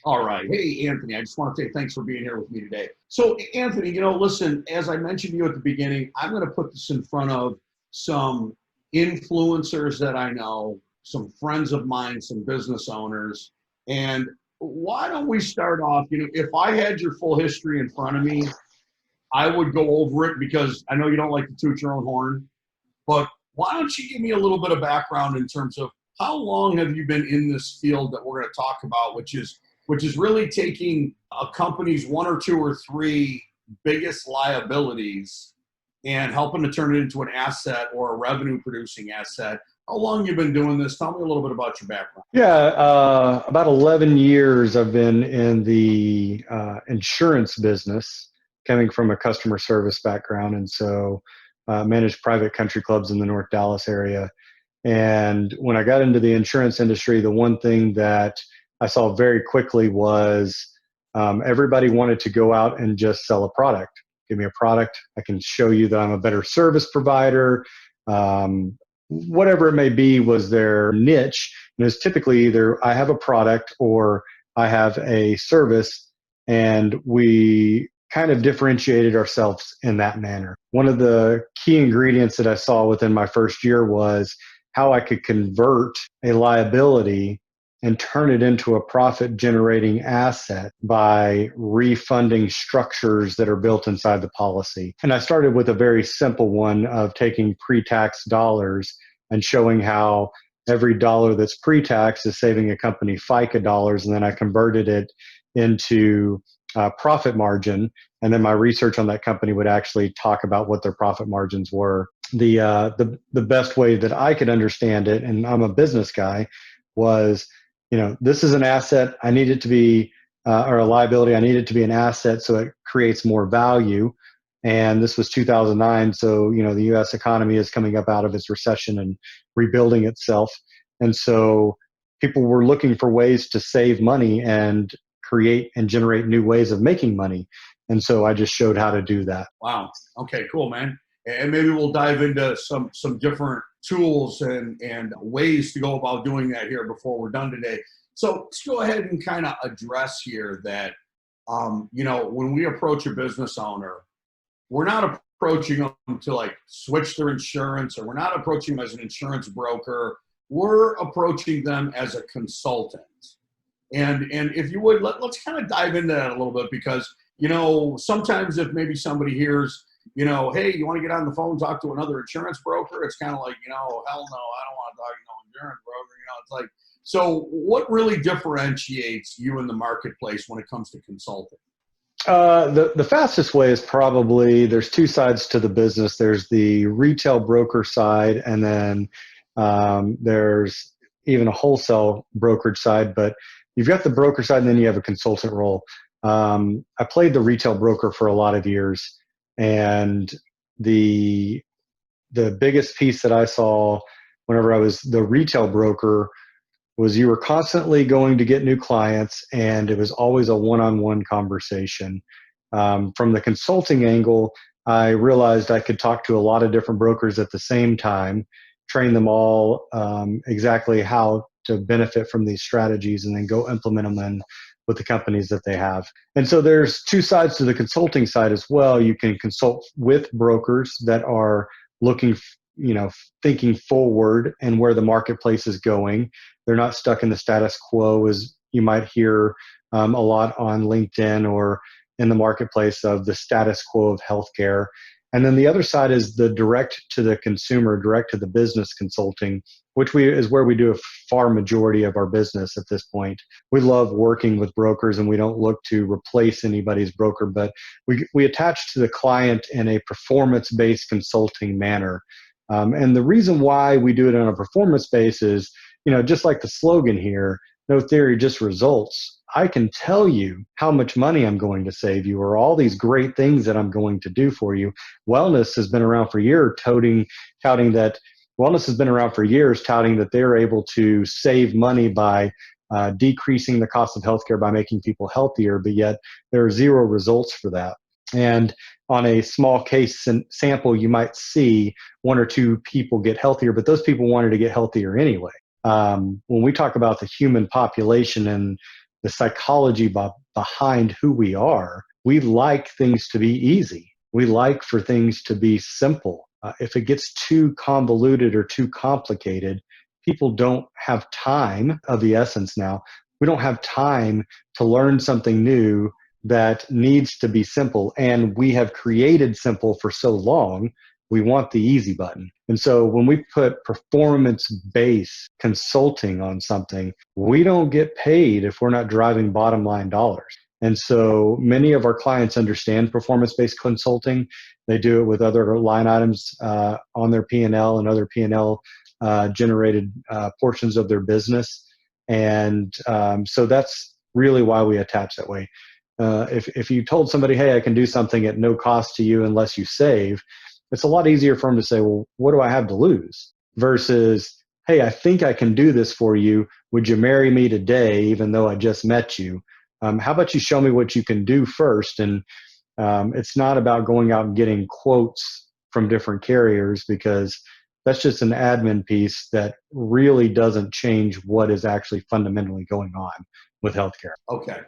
All right. Hey, Anthony, I just want to say thanks for being here with me today. So, Anthony, listen, as I mentioned to you at the beginning, I'm going to put this in front of some influencers that I know, some friends of mine, some business owners. And why don't we start off? If I had your full history in front of me, I would go over it because I know you don't like to toot your own horn. But why don't you give me a little bit of background in terms of how long have you been in this field that we're going to talk about, which is really taking a company's one or two or three biggest liabilities and helping to turn it into an asset or a revenue producing asset. How long you been doing this? Tell me a little bit about your background. Yeah, about 11 years I've been in the insurance business, coming from a customer service background. And so managed private country clubs in the North Dallas area. And when I got into the insurance industry, the one thing that I saw very quickly was everybody wanted to go out and just sell a product. Give me a product. I can show you that I'm a better service provider. Whatever it may be was their niche. And it's typically either I have a product or I have a service, and we kind of differentiated ourselves in that manner. One of the key ingredients that I saw within my first year was how I could convert a liability and turn it into a profit generating asset by refunding structures that are built inside the policy. And I started with a very simple one of taking pre-tax dollars and showing how every dollar that's pre-tax is saving a company FICA dollars. And then I converted it into profit margin. And then my research on that company would actually talk about what their profit margins were. The best way that I could understand it, and I'm a business guy, was, this is an asset. I need it to be, or a liability. I need it to be an asset so it creates more value. And this was 2009. So, the US economy is coming up out of its recession and rebuilding itself. And so people were looking for ways to save money and create and generate new ways of making money. And so I just showed how to do that. Wow. Okay, cool, man. And maybe we'll dive into some different tools and ways to go about doing that here before we're done today. So let's go ahead and kind of address here that when we approach a business owner, we're not approaching them to like switch their insurance, or we're not approaching them as an insurance broker. We're approaching them as a consultant. And if you would, let's kind of dive into that a little bit because, sometimes if maybe somebody hears, hey, you want to get on the phone, talk to another insurance broker? It's kind of like, hell no, I don't want to talk to no insurance broker. It's like, so what really differentiates you in the marketplace when it comes to consulting? The fastest way is probably, there's two sides to the business. There's the retail broker side, and then there's even a wholesale brokerage side. But you've got the broker side, and then you have a consultant role. I played the retail broker for a lot of years, and the biggest piece that I saw whenever I was the retail broker was you were constantly going to get new clients, and it was always a one-on-one conversation. From the consulting angle, I realized I could talk to a lot of different brokers at the same time, train them all exactly how to benefit from these strategies, and then go implement them in with the companies that they have. And so there's two sides to the consulting side as well. You can consult with brokers that are looking, thinking forward and where the marketplace is going. They're not stuck in the status quo, as you might hear a lot on LinkedIn or in the marketplace, of the status quo of healthcare. And then the other side is the direct to the consumer, direct to the business consulting, which is where we do a far majority of our business at this point. We love working with brokers, and we don't look to replace anybody's broker, but we attach to the client in a performance-based consulting manner. And the reason why we do it on a performance base is, just like the slogan here, no theory, just results. I can tell you how much money I'm going to save you, or all these great things that I'm going to do for you. Wellness has been around for years, touting that Wellness has been around for years, touting that they're able to save money by decreasing the cost of healthcare by making people healthier, but yet there are zero results for that. And on a small case sample, you might see one or two people get healthier, but those people wanted to get healthier anyway. When we talk about the human population and the psychology behind who we are, we like things to be easy. We like for things to be simple. If it gets too convoluted or too complicated, people don't have time, of the essence now. We don't have time to learn something new that needs to be simple. And we have created simple for so long, we want the easy button. And so when we put performance-based consulting on something, we don't get paid if we're not driving bottom line dollars. And so many of our clients understand performance-based consulting. They do it with other line items on their P&L and other P&L generated portions of their business. And so that's really why we attach that way. If you told somebody, hey, I can do something at no cost to you unless you save, it's a lot easier for them to say, well, what do I have to lose? Versus, hey, I think I can do this for you. Would you marry me today, even though I just met you? How about you show me what you can do first? And it's not about going out and getting quotes from different carriers, because that's just an admin piece that really doesn't change what is actually fundamentally going on with healthcare. Okay.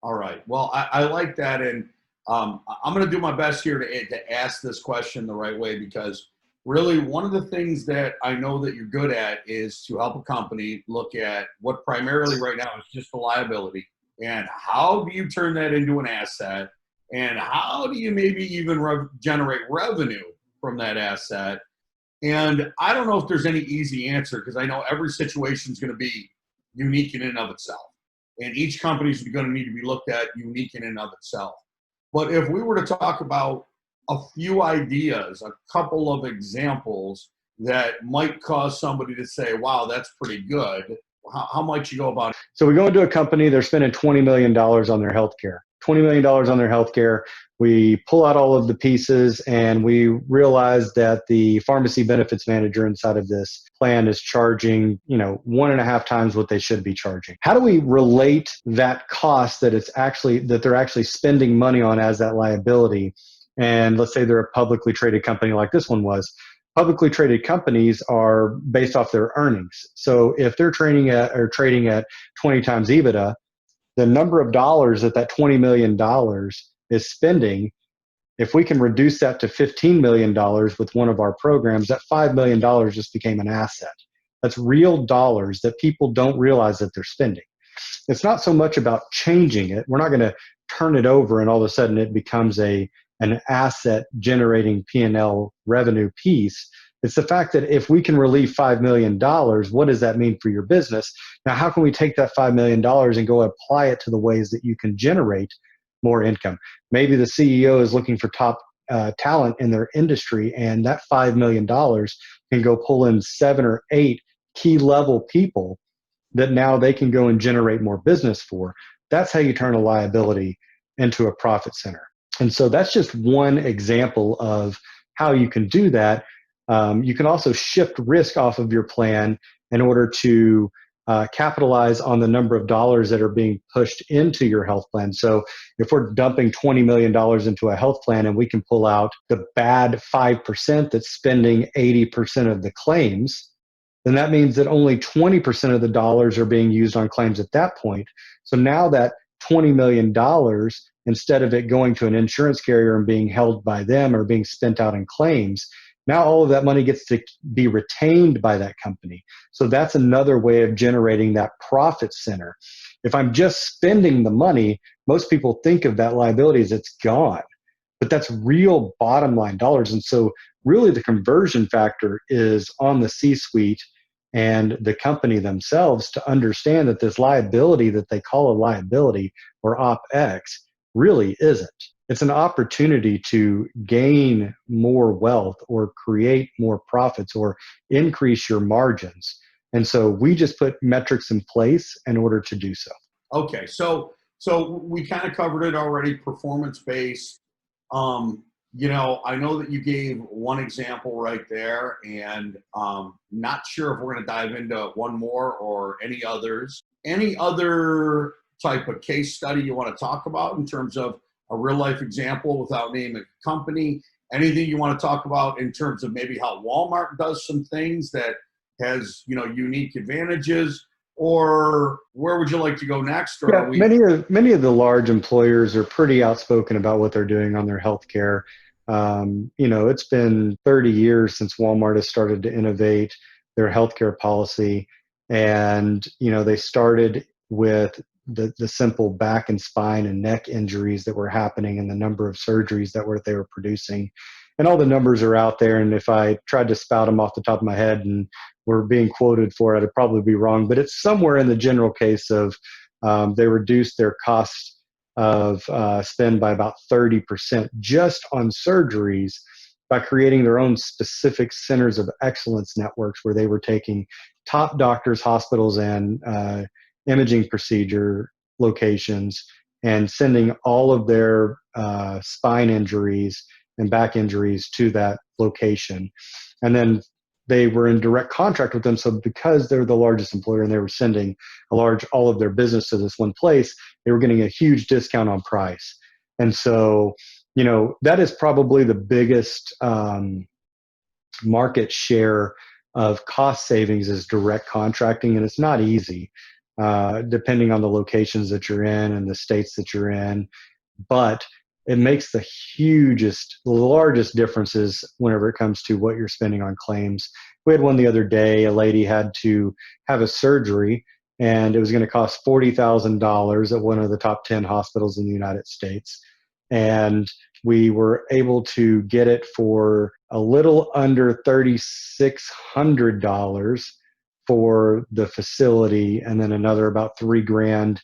All right. Well, I like that. And I'm going to do my best here to ask this question the right way, because really one of the things that I know that you're good at is to help a company look at what primarily right now is just a liability, and how do you turn that into an asset, and how do you maybe even generate revenue from that asset. And I don't know if there's any easy answer, because I know every situation is going to be unique in and of itself. And each company is going to need to be looked at unique in and of itself. But if we were to talk about a few ideas, a couple of examples that might cause somebody to say, wow, that's pretty good, how might you go about it? So we go into a company, they're spending $20 million on their healthcare. $20 million on their healthcare. We pull out all of the pieces and we realize that the pharmacy benefits manager inside of this plan is charging, 1.5 times what they should be charging. How do we relate that cost that they're actually spending money on as that liability? And let's say they're a publicly traded company like this one was. Publicly traded companies are based off their earnings. So if they're trading at 20 times EBITDA, the number of dollars that $20 million is spending, if we can reduce that to $15 million with one of our programs, that $5 million just became an asset. That's real dollars that people don't realize that they're spending. It's not so much about changing it. We're not going to turn it over and all of a sudden it becomes an asset generating P&L revenue piece. It's the fact that if we can relieve $5 million, what does that mean for your business? Now, how can we take that $5 million and go apply it to the ways that you can generate more income? Maybe the CEO is looking for top talent in their industry, and that $5 million can go pull in 7 or 8 key level people that now they can go and generate more business for. That's how you turn a liability into a profit center. And so that's just one example of how you can do that. You can also shift risk off of your plan in order to capitalize on the number of dollars that are being pushed into your health plan. So if we're dumping $20 million into a health plan and we can pull out the bad 5% that's spending 80% of the claims, then that means that only 20% of the dollars are being used on claims at that point. So now that $20 million, instead of it going to an insurance carrier and being held by them or being spent out in claims, now all of that money gets to be retained by that company. So that's another way of generating that profit center. If I'm just spending the money, most people think of that liability as it's gone, but that's real bottom line dollars. And so really the conversion factor is on the C-suite and the company themselves to understand that this liability that they call a liability or OpEx really isn't. It's an opportunity to gain more wealth or create more profits or increase your margins. And so we just put metrics in place in order to do so. Okay, so we kind of covered it already, performance-based. I know that you gave one example right there, and not sure if we're going to dive into one more or any others. Any other type of case study you want to talk about in terms of a real life example without naming a company? Anything you want to talk about in terms of maybe how Walmart does some things that has, unique advantages? or where would you like to go next? Or Yeah, are we? many of the large employers are pretty outspoken about what they're doing on their healthcare. It's been 30 years since Walmart has started to innovate their healthcare policy, and they started with the simple back and spine and neck injuries that were happening, and the number of surgeries they were producing, and all the numbers are out there. And if I tried to spout them off the top of my head and were being quoted for it, I'd probably be wrong. But it's somewhere in the general case of they reduced their cost of spend by about 30% just on surgeries by creating their own specific centers of excellence networks where they were taking top doctors, hospitals, and imaging procedure locations and sending all of their spine injuries and back injuries to that location. And then they were in direct contract with them. So because they're the largest employer and they were sending all of their business to this one place, they were getting a huge discount on price. And so, that is probably the biggest market share of cost savings is direct contracting. And it's not easy, depending on the locations that you're in and the states that you're in. But it makes the largest differences whenever it comes to what you're spending on claims. We had one the other day. A lady had to have a surgery, and it was going to cost $40,000 at one of the top 10 hospitals in the United States. And we were able to get it for a little under $3,600 for the facility, and then another about $3,000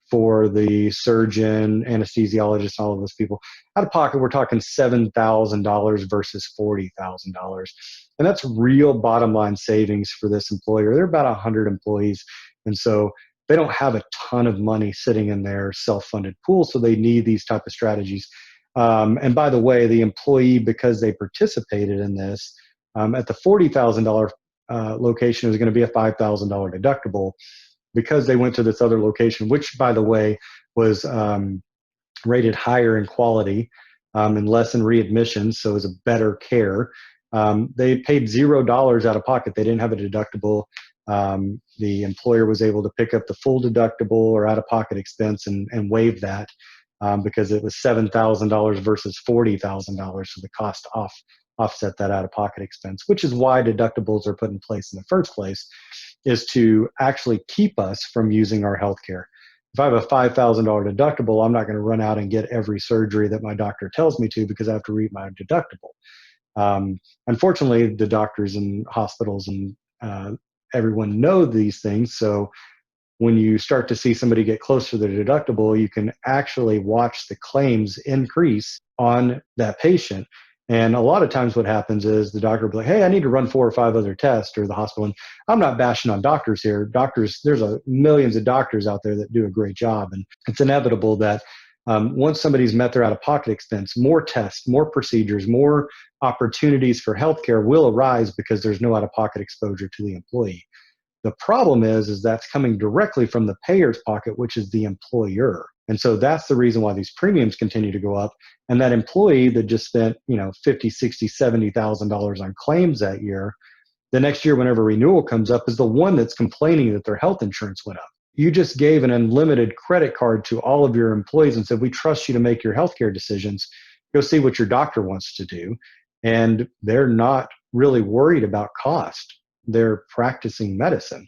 for the surgeon, anesthesiologist, all of those people. Out of pocket, we're talking $7,000 versus $40,000. And that's real bottom line savings for this employer. They're about 100 employees. And so they don't have a ton of money sitting in their self-funded pool. So they need these type of strategies. And by the way, the employee, because they participated in this, at the $40,000 location, it was going to be a $5,000 deductible. Because they went to this other location, which, by the way, was rated higher in quality and less in readmissions, so it was a better care. They paid $0 out of pocket. They didn't have a deductible. The employer was able to pick up the full deductible or out-of-pocket expense and waive that because it was $7,000 versus $40,000, so the cost offset that out-of-pocket expense, which is why deductibles are put in place in the first place, is to actually keep us from using our healthcare. If I have a $5,000 deductible, I'm not going to run out and get every surgery that my doctor tells me to because I have to read my deductible. Unfortunately, the doctors and hospitals and everyone know these things. So when you start to see somebody get close to their deductible, you can actually watch the claims increase on that patient. And a lot of times what happens is the doctor will be like, hey, I need to run 4 or 5 other tests, or the hospital. And I'm not bashing on doctors here. Doctors, there's millions of doctors out there that do a great job. And it's inevitable that once somebody's met their out-of-pocket expense, more tests, more procedures, more opportunities for healthcare will arise because there's no out-of-pocket exposure to the employee. The problem is that's coming directly from the payer's pocket, which is the employer. And so that's the reason why these premiums continue to go up. And that employee that just spent, $50, $60, $70,000 on claims that year, the next year, whenever renewal comes up, is the one that's complaining that their health insurance went up. You just gave an unlimited credit card to all of your employees and said, we trust you to make your healthcare decisions. Go see what your doctor wants to do. And they're not really worried about cost. They're practicing medicine.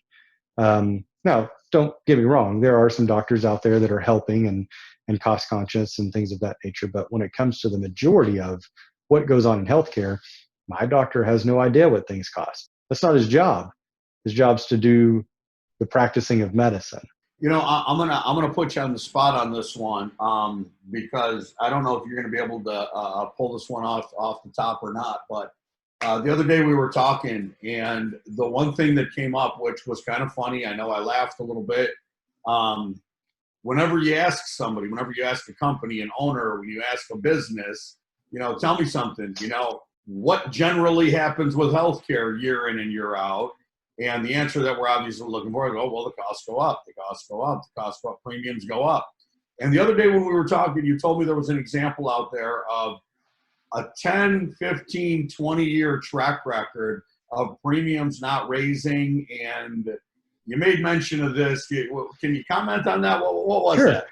Now, don't get me wrong. There are some doctors out there that are helping and cost conscious and things of that nature. But when it comes to the majority of what goes on in healthcare, my doctor has no idea what things cost. That's not his job. His job's to do the practicing of medicine. I'm gonna put you on the spot on this one because I don't know if you're gonna be able to pull this one off the top or not. But the other day we were talking, and the one thing that came up, which was kind of funny, I know I laughed a little bit. Whenever you ask somebody, whenever you ask a company, an owner, when you ask a business, tell me something. What generally happens with healthcare year in and year out? And the answer that we're obviously looking for is, well, the costs go up, the costs go up, the costs go up, premiums go up. And the other day when we were talking, you told me there was an example out there of a 10, 15, 20-year track record of premiums not raising and you made mention of this. Can you comment on that? What was Sure. that?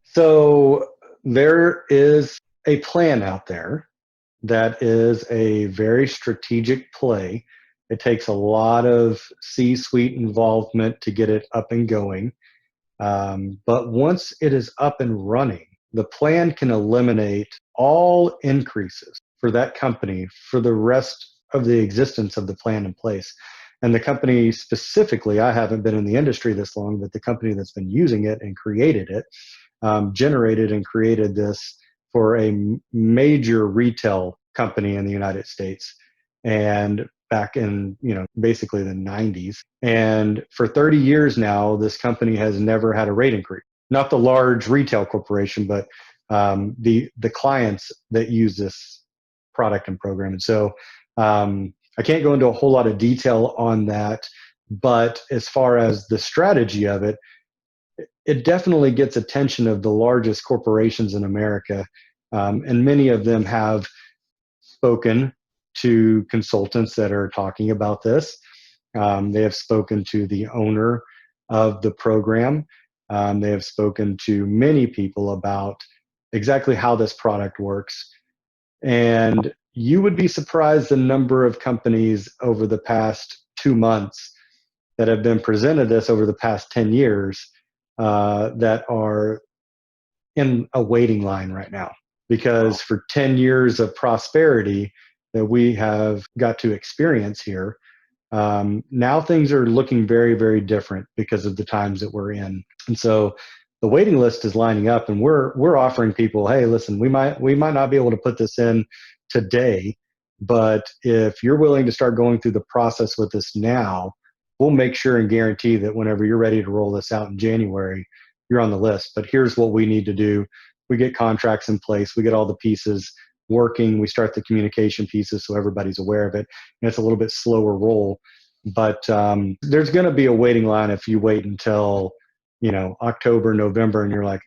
So there is a plan out there that is a very strategic play. It takes a lot of C-suite involvement to get it up and going. But once it is up and running, the plan can eliminate all increases for that company for the rest of the existence of the plan in place. And the company specifically, I haven't been in the industry this long, but the company that's been using it and created it, generated and created this for a major retail company in the United States. And back in, basically the 90s. And for 30 years now, this company has never had a rate increase. Not the large retail corporation, but the clients that use this product and program. And so I can't go into a whole lot of detail on that, but as far as the strategy of it, it definitely gets attention of the largest corporations in America. And many of them have spoken to consultants that are talking about this. They have spoken to the owner of the program. They have spoken to many people about exactly how this product works. And you would be surprised the number of companies over the past 2 months that have been presented this over the past 10 years that are in a waiting line right now. Because for 10 years of prosperity that we have got to experience here, now things are looking very, very different because of the times that we're in. And so the waiting list is lining up, and we're offering people, hey, listen, we might not be able to put this in today, but if you're willing to start going through the process with us now, we'll make sure and guarantee that whenever you're ready to roll this out in January, you're on the list. But here's what we need to do. We get contracts in place. We get all the pieces working. We start the communication pieces so everybody's aware of it. And it's a little bit slower roll. But there's going to be a waiting line if you wait until, October, November, and you're like,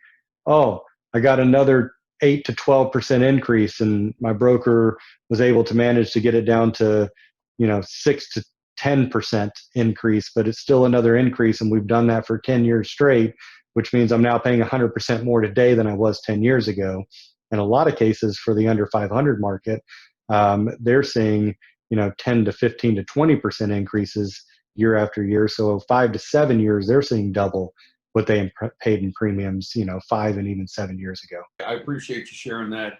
oh, I got another 8 to 12% increase, and my broker was able to manage to get it down to, 6 to 10% increase, but it's still another increase. And we've done that for 10 years straight, which means I'm now paying 100% more today than I was 10 years ago. In a lot of cases for the under 500 market, they're seeing, 10 to 15 to 20% increases year after year. So 5 to 7 years, they're seeing double what they paid in premiums, 5 and even 7 years ago. I appreciate you sharing that.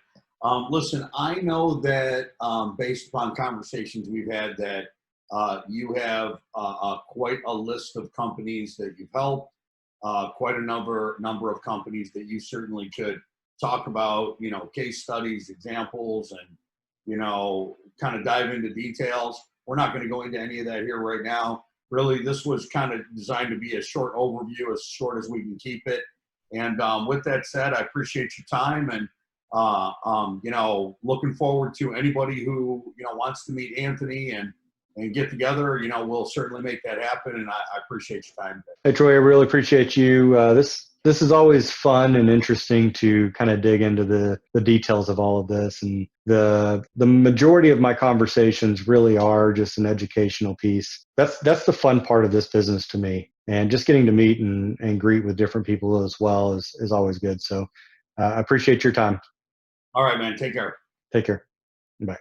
Listen, I know that based upon conversations we've had that you have quite a list of companies that you've helped, quite a number of companies that you certainly could talk about, case studies, examples, and, kind of dive into details. We're not going to go into any of that here right now. Really, this was kind of designed to be a short overview, as short as we can keep it. And with that said, I appreciate your time, and looking forward to anybody who wants to meet Anthony and get together. We'll certainly make that happen, and I appreciate your time today. Hey Troy, I really appreciate you. This is always fun and interesting to kind of dig into the details of all of this, and the majority of my conversations really are just an educational piece. That's the fun part of this business to me, and just getting to meet and greet with different people as well is always good. So I appreciate your time. All right, man. Take care. Take care. Bye.